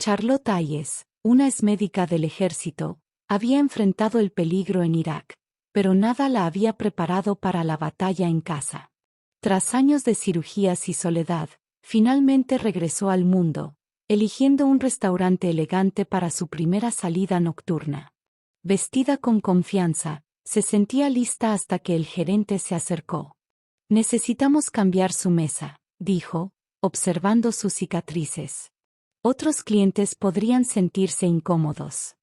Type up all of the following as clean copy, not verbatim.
Charlotte Hayes, una exmédica del ejército, había enfrentado el peligro en Irak, pero nada la había preparado para la batalla en casa. Tras años de cirugías y soledad, finalmente regresó al mundo, eligiendo un restaurante elegante para su primera salida nocturna. Vestida con confianza, se sentía lista hasta que el gerente se acercó. «Necesitamos cambiar su mesa», dijo, observando sus cicatrices. Otros clientes podrían sentirse incómodos.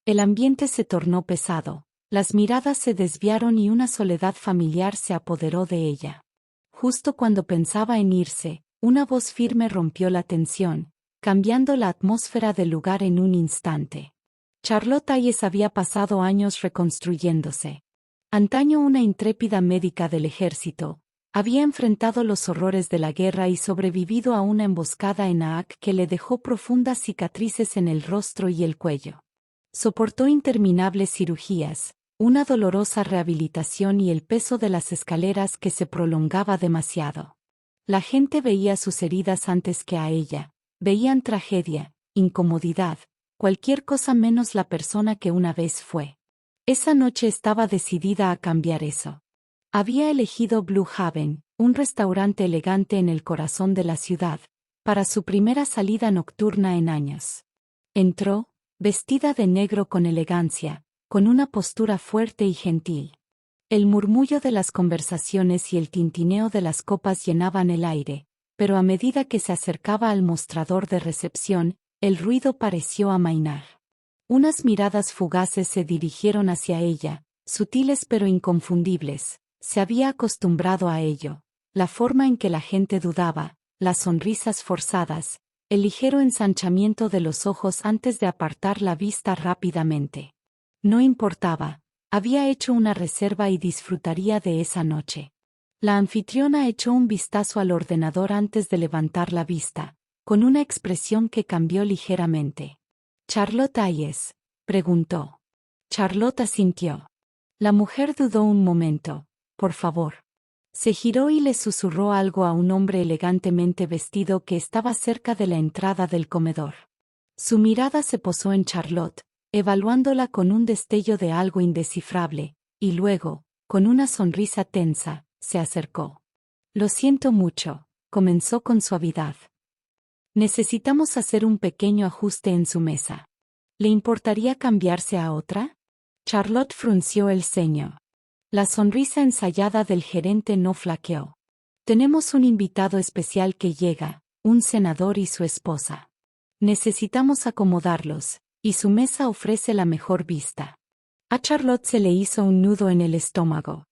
El ambiente se tornó pesado, las miradas se desviaron y una soledad familiar se apoderó de ella. Justo cuando pensaba en irse, una voz firme rompió la tensión, cambiando la atmósfera del lugar en un instante. Charlotte Hayes había pasado años reconstruyéndose. Antaño una intrépida médica del ejército, había enfrentado los horrores de la guerra y sobrevivido a una emboscada en Aak que le dejó profundas cicatrices en el rostro y el cuello. Soportó interminables cirugías, una dolorosa rehabilitación y el peso de las escaleras que se prolongaba demasiado. La gente veía sus heridas antes que a ella, veían tragedia, incomodidad, cualquier cosa menos la persona que una vez fue. Esa noche estaba decidida a cambiar eso. Había elegido Blue Haven, un restaurante elegante en el corazón de la ciudad, para su primera salida nocturna en años. Entró, vestida de negro con elegancia, con una postura fuerte y gentil. El murmullo de las conversaciones y el tintineo de las copas llenaban el aire, pero a medida que se acercaba al mostrador de recepción, el ruido pareció amainar. Unas miradas fugaces se dirigieron hacia ella, sutiles pero inconfundibles. Se había acostumbrado a ello, la forma en que la gente dudaba, las sonrisas forzadas, el ligero ensanchamiento de los ojos antes de apartar la vista rápidamente. No importaba, había hecho una reserva y disfrutaría de esa noche. La anfitriona echó un vistazo al ordenador antes de levantar la vista, con una expresión que cambió ligeramente. «¿Charlotte Hayes?», preguntó. Charlotte asintió. La mujer dudó un momento. «Por favor». Se giró y le susurró algo a un hombre elegantemente vestido que estaba cerca de la entrada del comedor. Su mirada se posó en Charlotte, evaluándola con un destello de algo indescifrable, y luego, con una sonrisa tensa, se acercó. «Lo siento mucho», comenzó con suavidad. «Necesitamos hacer un pequeño ajuste en su mesa. ¿Le importaría cambiarse a otra?» Charlotte frunció el ceño. La sonrisa ensayada del gerente no flaqueó. «Tenemos un invitado especial que llega, un senador y su esposa. Necesitamos acomodarlos, y su mesa ofrece la mejor vista». A Charlotte se le hizo un nudo en el estómago.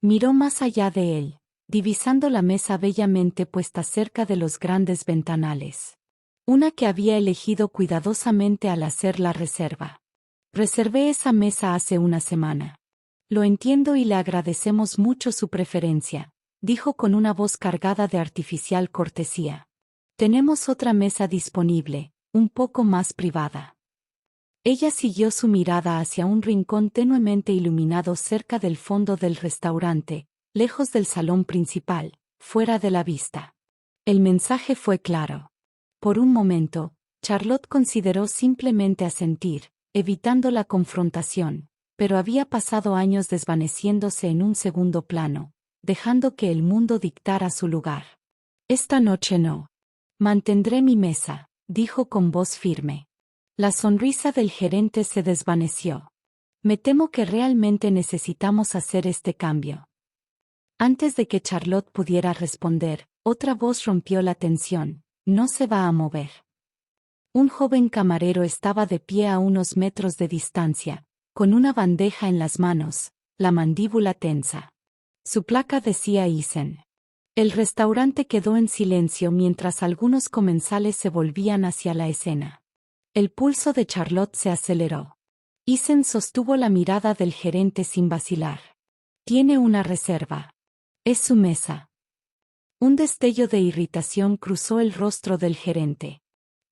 Miró más allá de él, divisando la mesa bellamente puesta cerca de los grandes ventanales. Una que había elegido cuidadosamente al hacer la reserva. «Reservé esa mesa hace una semana. Lo entiendo y le agradecemos mucho su preferencia», dijo con una voz cargada de artificial cortesía. «Tenemos otra mesa disponible, un poco más privada». Ella siguió su mirada hacia un rincón tenuemente iluminado cerca del fondo del restaurante, lejos del salón principal, fuera de la vista. El mensaje fue claro. Por un momento, Charlotte consideró simplemente asentir, evitando la confrontación, pero había pasado años desvaneciéndose en un segundo plano, dejando que el mundo dictara su lugar. «Esta noche no. Mantendré mi mesa», dijo con voz firme. La sonrisa del gerente se desvaneció. «Me temo que realmente necesitamos hacer este cambio». Antes de que Charlotte pudiera responder, otra voz rompió la tensión. «No se va a mover». Un joven camarero estaba de pie a unos metros de distancia, con una bandeja en las manos, la mandíbula tensa. Su placa decía Isen. El restaurante quedó en silencio mientras algunos comensales se volvían hacia la escena. El pulso de Charlotte se aceleró. Isen sostuvo la mirada del gerente sin vacilar. «Tiene una reserva. Es su mesa». Un destello de irritación cruzó el rostro del gerente.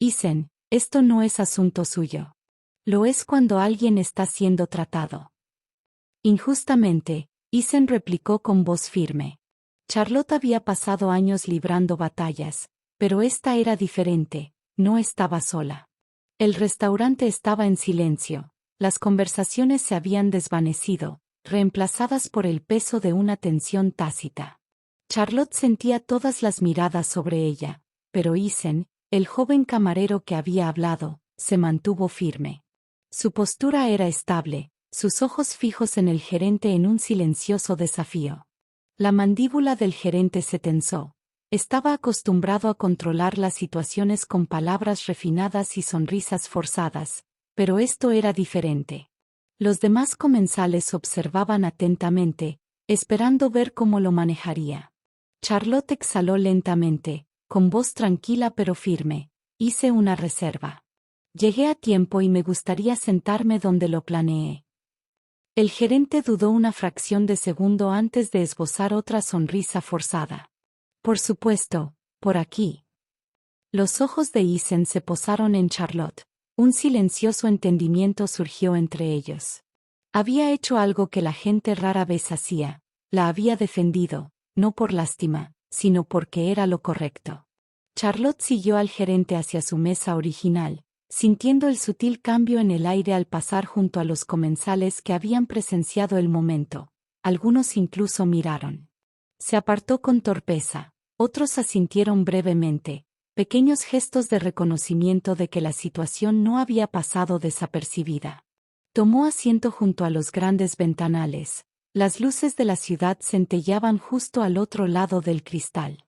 «Isen, esto no es asunto suyo. Lo es cuando alguien está siendo tratado». «Injustamente», Isen replicó con voz firme. Charlotte había pasado años librando batallas, pero esta era diferente, no estaba sola. El restaurante estaba en silencio. Las conversaciones se habían desvanecido, reemplazadas por el peso de una tensión tácita. Charlotte sentía todas las miradas sobre ella, pero Eason, el joven camarero que había hablado, se mantuvo firme. Su postura era estable, sus ojos fijos en el gerente en un silencioso desafío. La mandíbula del gerente se tensó. Estaba acostumbrado a controlar las situaciones con palabras refinadas y sonrisas forzadas, pero esto era diferente. Los demás comensales observaban atentamente, esperando ver cómo lo manejaría. Charlotte exhaló lentamente, con voz tranquila pero firme. Hice una reserva. Llegué a tiempo y me gustaría sentarme donde lo planeé. El gerente dudó una fracción de segundo antes de esbozar otra sonrisa forzada. Por supuesto, por aquí. Los ojos de Eason se posaron en Charlotte. Un silencioso entendimiento surgió entre ellos. Había hecho algo que la gente rara vez hacía, la había defendido, no por lástima, sino porque era lo correcto. Charlotte siguió al gerente hacia su mesa original, sintiendo el sutil cambio en el aire al pasar junto a los comensales que habían presenciado el momento. Algunos incluso miraron. Se apartó con torpeza, otros asintieron brevemente, pequeños gestos de reconocimiento de que la situación no había pasado desapercibida. Tomó asiento junto a los grandes ventanales. Las luces de la ciudad centellaban justo al otro lado del cristal.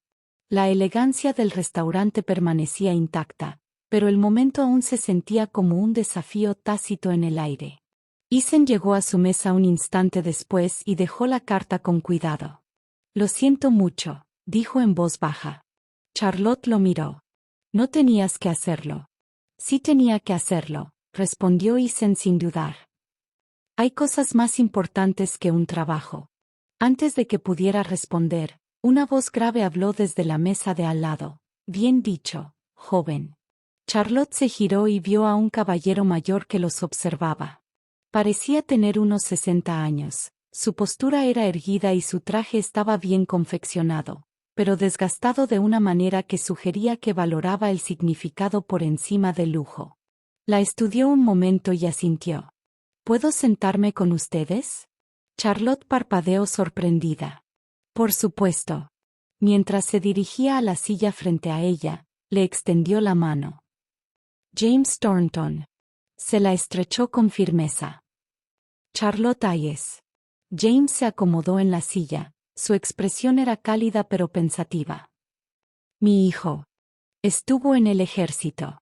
La elegancia del restaurante permanecía intacta, pero el momento aún se sentía como un desafío tácito en el aire. Eason llegó a su mesa un instante después y dejó la carta con cuidado. Lo siento mucho, dijo en voz baja. Charlotte lo miró. No tenías que hacerlo. Sí tenía que hacerlo, respondió Eason sin dudar. Hay cosas más importantes que un trabajo. Antes de que pudiera responder, una voz grave habló desde la mesa de al lado. Bien dicho, joven. Charlotte se giró y vio a un caballero mayor que los observaba. Parecía tener unos 60 años. Su postura era erguida y su traje estaba bien confeccionado, pero desgastado de una manera que sugería que valoraba el significado por encima del lujo. La estudió un momento y asintió. ¿Puedo sentarme con ustedes? Charlotte parpadeó sorprendida. Por supuesto. Mientras se dirigía a la silla frente a ella, le extendió la mano. James Thornton. Se la estrechó con firmeza. Charlotte Hayes. James se acomodó en la silla, su expresión era cálida pero pensativa. Mi hijo. Estuvo en el ejército.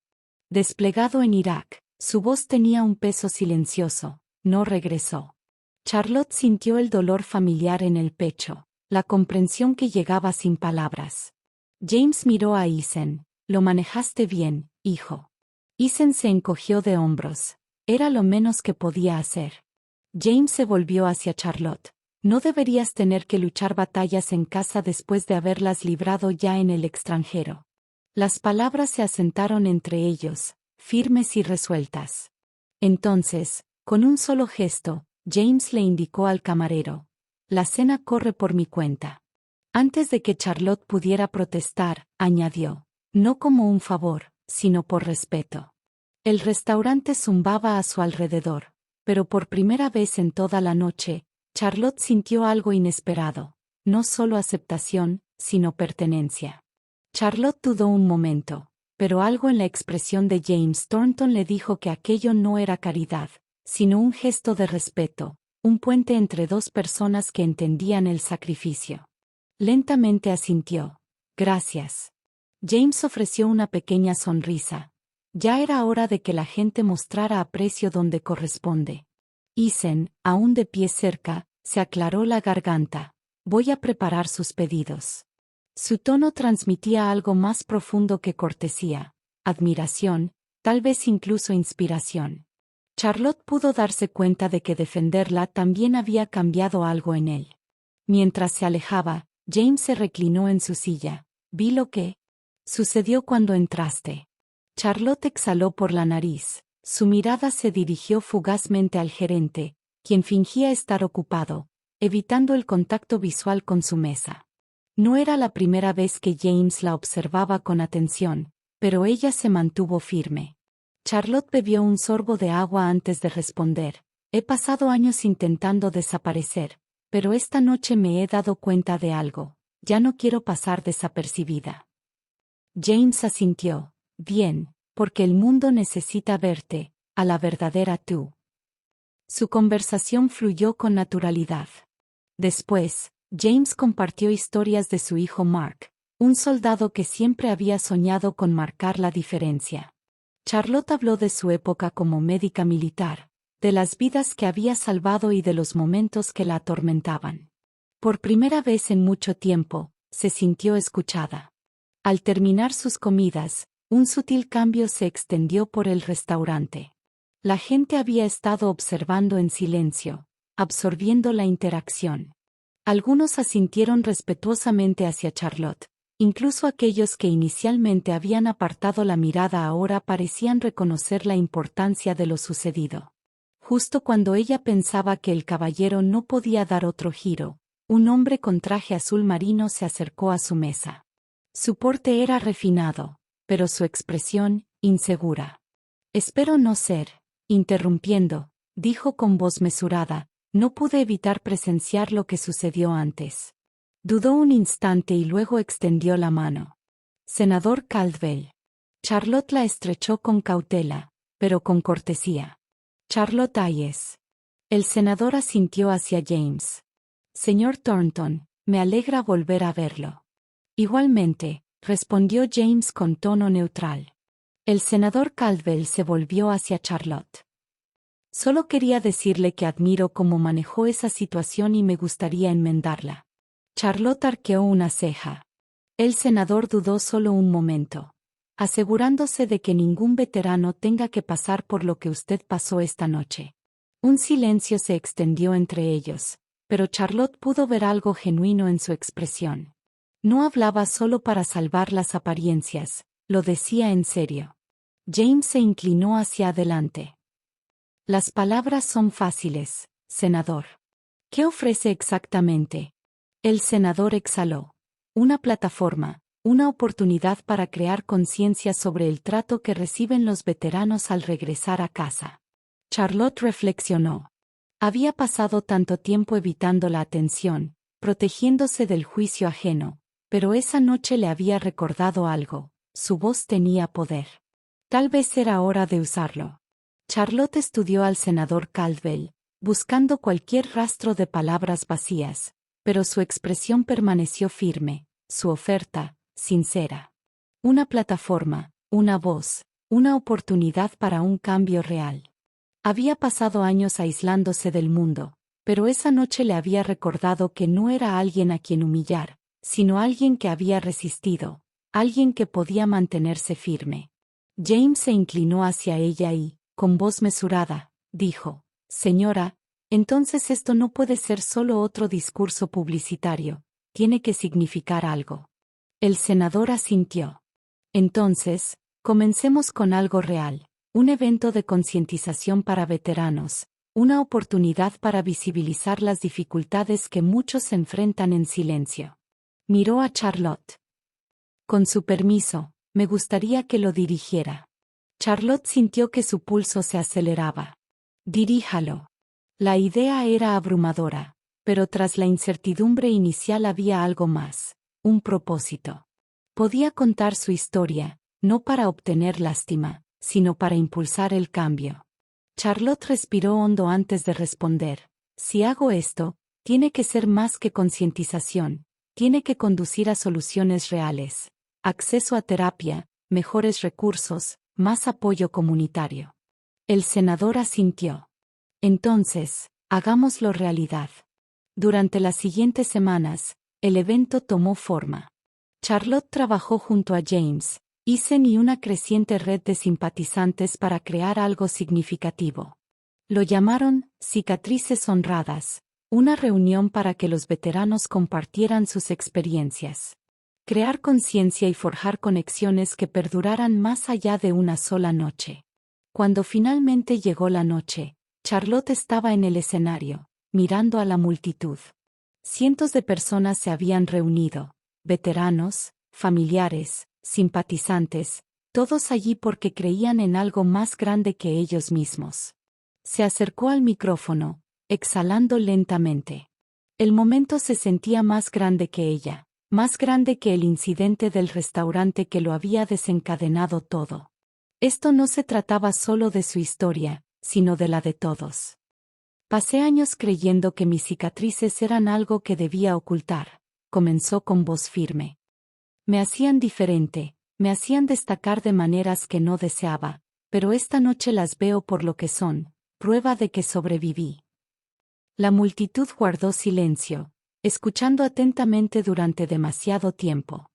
Desplegado en Irak, su voz tenía un peso silencioso, no regresó. Charlotte sintió el dolor familiar en el pecho, la comprensión que llegaba sin palabras. James miró a Eason. Lo manejaste bien, hijo. Eason se encogió de hombros. Era lo menos que podía hacer. James se volvió hacia Charlotte. No deberías tener que luchar batallas en casa después de haberlas librado ya en el extranjero. Las palabras se asentaron entre ellos, firmes y resueltas. Entonces, con un solo gesto, James le indicó al camarero. La cena corre por mi cuenta. Antes de que Charlotte pudiera protestar, añadió. No como un favor, sino por respeto. El restaurante zumbaba a su alrededor, pero por primera vez en toda la noche, Charlotte sintió algo inesperado, no solo aceptación, sino pertenencia. Charlotte dudó un momento, pero algo en la expresión de James Thornton le dijo que aquello no era caridad, sino un gesto de respeto, un puente entre dos personas que entendían el sacrificio. Lentamente asintió. Gracias. James ofreció una pequeña sonrisa. Ya era hora de que la gente mostrara aprecio donde corresponde. Eason, aún de pie cerca, se aclaró la garganta. Voy a preparar sus pedidos. Su tono transmitía algo más profundo que cortesía, admiración, tal vez incluso inspiración. Charlotte pudo darse cuenta de que defenderla también había cambiado algo en él. Mientras se alejaba, James se reclinó en su silla. Vi lo que sucedió cuando entraste. Charlotte exhaló por la nariz. Su mirada se dirigió fugazmente al gerente, quien fingía estar ocupado, evitando el contacto visual con su mesa. No era la primera vez que James la observaba con atención, pero ella se mantuvo firme. Charlotte bebió un sorbo de agua antes de responder. He pasado años intentando desaparecer, pero esta noche me he dado cuenta de algo. Ya no quiero pasar desapercibida. James asintió. Bien, porque el mundo necesita verte, a la verdadera tú. Su conversación fluyó con naturalidad. Después, James compartió historias de su hijo Mark, un soldado que siempre había soñado con marcar la diferencia. Charlotte habló de su época como médica militar, de las vidas que había salvado y de los momentos que la atormentaban. Por primera vez en mucho tiempo, se sintió escuchada. Al terminar sus comidas, un sutil cambio se extendió por el restaurante. La gente había estado observando en silencio, absorbiendo la interacción. Algunos asintieron respetuosamente hacia Charlotte. Incluso aquellos que inicialmente habían apartado la mirada ahora parecían reconocer la importancia de lo sucedido. Justo cuando ella pensaba que el caballero no podía dar otro giro, un hombre con traje azul marino se acercó a su mesa. Su porte era refinado, pero su expresión, insegura. Espero no ser, interrumpiendo, dijo con voz mesurada, no pude evitar presenciar lo que sucedió antes. Dudó un instante y luego extendió la mano. Senador Caldwell. Charlotte la estrechó con cautela, pero con cortesía. Charlotte Hayes. El senador asintió hacia James. Señor Thornton, me alegra volver a verlo. Igualmente, respondió James con tono neutral. El senador Caldwell se volvió hacia Charlotte. Solo quería decirle que admiro cómo manejó esa situación y me gustaría enmendarla. Charlotte arqueó una ceja. El senador dudó solo un momento, asegurándose de que ningún veterano tenga que pasar por lo que usted pasó esta noche. Un silencio se extendió entre ellos, pero Charlotte pudo ver algo genuino en su expresión. No hablaba solo para salvar las apariencias, lo decía en serio. James se inclinó hacia adelante. Las palabras son fáciles, senador. ¿Qué ofrece exactamente? El senador exhaló. Una plataforma, una oportunidad para crear conciencia sobre el trato que reciben los veteranos al regresar a casa. Charlotte reflexionó. Había pasado tanto tiempo evitando la atención, protegiéndose del juicio ajeno, pero esa noche le había recordado algo, su voz tenía poder. Tal vez era hora de usarlo. Charlotte estudió al senador Caldwell, buscando cualquier rastro de palabras vacías, pero su expresión permaneció firme, su oferta, sincera. Una plataforma, una voz, una oportunidad para un cambio real. Había pasado años aislándose del mundo, pero esa noche le había recordado que no era alguien a quien humillar, sino alguien que había resistido, alguien que podía mantenerse firme. James se inclinó hacia ella y, con voz mesurada, dijo, «Señora, entonces esto no puede ser solo otro discurso publicitario, tiene que significar algo». El senador asintió. «Entonces, comencemos con algo real, un evento de concientización para veteranos, una oportunidad para visibilizar las dificultades que muchos enfrentan en silencio». Miró a Charlotte. «Con su permiso, me gustaría que lo dirigiera». Charlotte sintió que su pulso se aceleraba. «Diríjalo». La idea era abrumadora, pero tras la incertidumbre inicial había algo más, un propósito. Podía contar su historia, no para obtener lástima, sino para impulsar el cambio. Charlotte respiró hondo antes de responder. «Si hago esto, tiene que ser más que concientización, tiene que conducir a soluciones reales, acceso a terapia, mejores recursos, más apoyo comunitario». El senador asintió. «Entonces, hagámoslo realidad». Durante las siguientes semanas, el evento tomó forma. Charlotte trabajó junto a James, Eisen y una creciente red de simpatizantes para crear algo significativo. Lo llamaron Cicatrices Honradas, una reunión para que los veteranos compartieran sus experiencias. Crear conciencia y forjar conexiones que perduraran más allá de una sola noche. Cuando finalmente llegó la noche, Charlotte estaba en el escenario, mirando a la multitud. Cientos de personas se habían reunido, veteranos, familiares, simpatizantes, Todos allí porque creían en algo más grande que ellos mismos. Se acercó al micrófono, exhalando lentamente. El momento se sentía más grande que ella, más grande que el incidente del restaurante que lo había desencadenado todo. Esto no se trataba solo de su historia, sino de la de todos. Pasé años creyendo que mis cicatrices eran algo que debía ocultar, comenzó con voz firme. Me hacían diferente, me hacían destacar de maneras que no deseaba, pero esta noche las veo por lo que son, prueba de que sobreviví. La multitud guardó silencio, escuchando atentamente durante demasiado tiempo.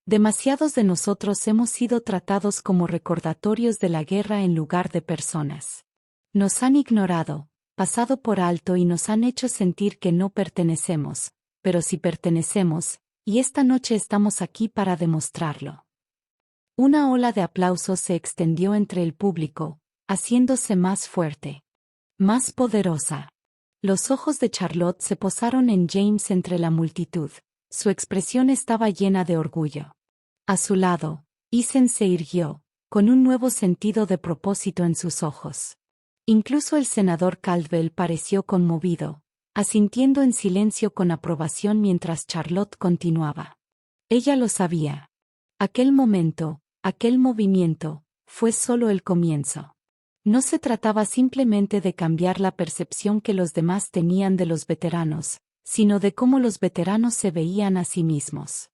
Demasiados de nosotros hemos sido tratados como recordatorios de la guerra en lugar de personas. Nos han ignorado, pasado por alto y nos han hecho sentir que no pertenecemos, pero sí pertenecemos, y esta noche estamos aquí para demostrarlo. Una ola de aplausos se extendió entre el público, haciéndose más fuerte, más poderosa. Los ojos de Charlotte se posaron en James entre la multitud. Su expresión estaba llena de orgullo. A su lado, Ethan se irguió, con un nuevo sentido de propósito en sus ojos. Incluso el senador Caldwell pareció conmovido, asintiendo en silencio con aprobación mientras Charlotte continuaba. Ella lo sabía. Aquel momento, aquel movimiento, fue solo el comienzo. No se trataba simplemente de cambiar la percepción que los demás tenían de los veteranos, sino de cómo los veteranos se veían a sí mismos.